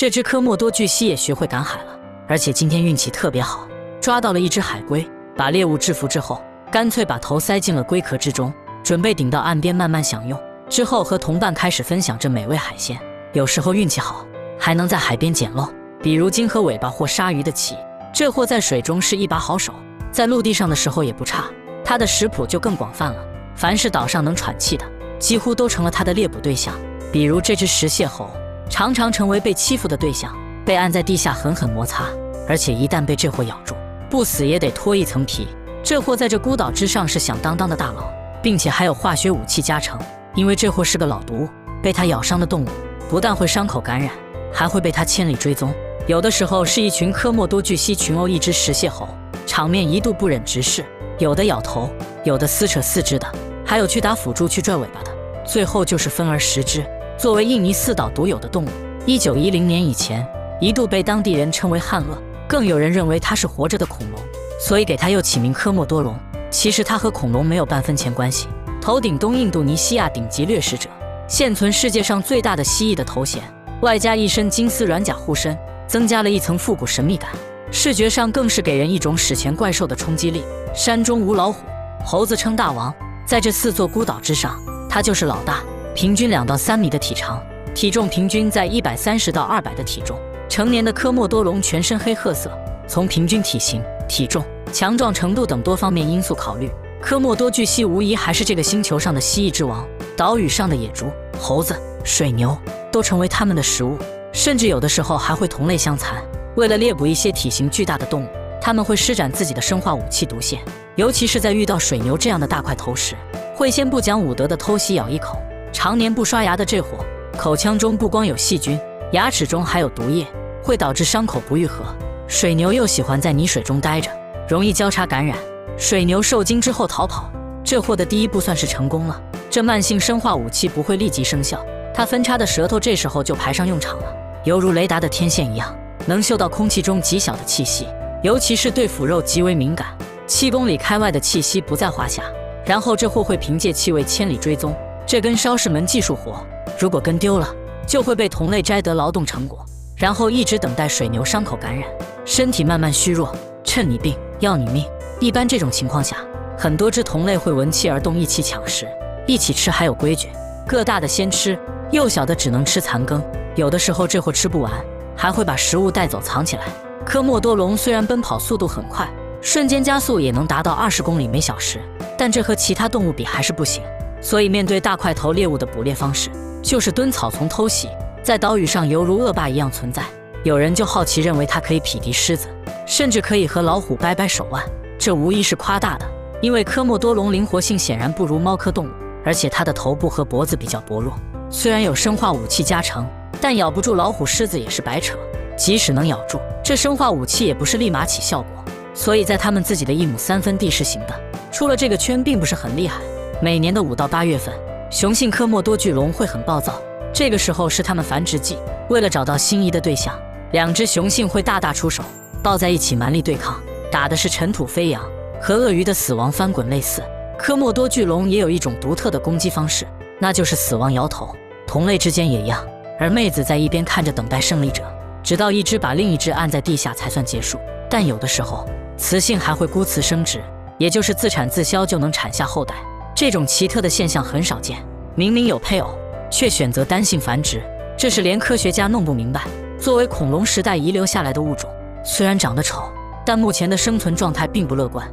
这只科莫多巨蜥也学会赶海了，而且今天运气特别好，抓到了一只海龟。把猎物制服之后，干脆把头塞进了龟壳之中，准备顶到岸边慢慢享用。之后和同伴开始分享这美味海鲜。有时候运气好，还能在海边捡漏，比如金河尾巴或鲨鱼的鳍。这货在水中是一把好手，在陆地上的时候也不差。他的食谱就更广泛了，凡是岛上能喘气的，几乎都成了他的猎捕对象。比如这只石蟹猴，常常成为被欺负的对象，被按在地下狠狠摩擦，而且一旦被这货咬住，不死也得脱一层皮。这货在这孤岛之上是响当当的大佬，并且还有化学武器加成。因为这货是个老毒，被他咬伤的动物不但会伤口感染，还会被他千里追踪。有的时候是一群科莫多巨蜥群殴一只石蟹猴，场面一度不忍直视，有的咬头，有的撕扯四肢的，还有去打辅助去拽尾巴的，最后就是分而食之。作为印尼4岛独有的动物，1910年以前一度被当地人称为旱鳄，更有人认为它是活着的恐龙，所以给它又起名科莫多龙。其实它和恐龙没有半分钱关系。头顶东印度尼西亚顶级掠食者，现存世界上最大的蜥蜴的头衔，外加一身金丝软甲护身，增加了一层复古神秘感。视觉上更是给人一种史前怪兽的冲击力。山中无老虎，猴子称大王。在这4座孤岛之上，它就是老大，平均2到3米的体长，体重平均在130到200的体重。成年的科莫多龙全身黑褐色。从平均体型、体重、强壮程度等多方面因素考虑，科莫多巨蜥无疑还是这个星球上的蜥蜴之王。岛屿上的野猪、猴子、水牛都成为它们的食物，甚至有的时候还会同类相残。为了猎捕一些体型巨大的动物，他们会施展自己的生化武器毒蟹，尤其是在遇到水牛这样的大块头时，会先不讲武德的偷袭咬一口。常年不刷牙的这货，口腔中不光有细菌，牙齿中还有毒液，会导致伤口不愈合。水牛又喜欢在泥水中待着，容易交叉感染。水牛受惊之后逃跑，这货的第一步算是成功了。这慢性生化武器不会立即生效，它分叉的舌头这时候就派上用场了，犹如雷达的天线一样，能嗅到空气中极小的气息，尤其是对腐肉极为敏感，7公里开外的气息不在话下。然后这货会凭借气味千里追踪，这跟烧是门技术活，如果跟丢了，就会被同类摘得劳动成果，然后一直等待水牛伤口感染，身体慢慢虚弱，趁你病要你命。一般这种情况下，很多只同类会闻气而动，一起抢食，一起吃还有规矩，个大的先吃，幼小的只能吃残羹。有的时候这货吃不完，还会把食物带走藏起来。科莫多龙虽然奔跑速度很快，瞬间加速也能达到20公里每小时，但这和其他动物比还是不行。所以面对大块头猎物的捕猎方式，就是蹲草丛偷袭，在岛屿上犹如恶霸一样存在。有人就好奇认为它可以匹敌狮子，甚至可以和老虎掰掰手腕，这无疑是夸大的。因为科莫多龙灵活性显然不如猫科动物，而且它的头部和脖子比较薄弱，虽然有生化武器加成，但咬不住老虎狮子也是白扯。即使能咬住，这生化武器也不是立马起效果，所以在他们自己的1亩3分地实行的，出了这个圈并不是很厉害。每年的5到8月份，雄性科莫多巨龙会很暴躁，这个时候是它们繁殖季，为了找到心仪的对象，2只雄性会大出手，抱在一起蛮力对抗，打的是尘土飞扬，和鳄鱼的死亡翻滚类似。科莫多巨龙也有一种独特的攻击方式，那就是死亡摇头。同类之间也一样，而妹子在一边看着等待胜利者，直到一只把另一只按在地下才算结束。但有的时候，雌性还会孤雌生殖，也就是自产自销就能产下后代。这种奇特的现象很少见，明明有配偶，却选择单性繁殖，这是连科学家弄不明白。作为恐龙时代遗留下来的物种，虽然长得丑，但目前的生存状态并不乐观。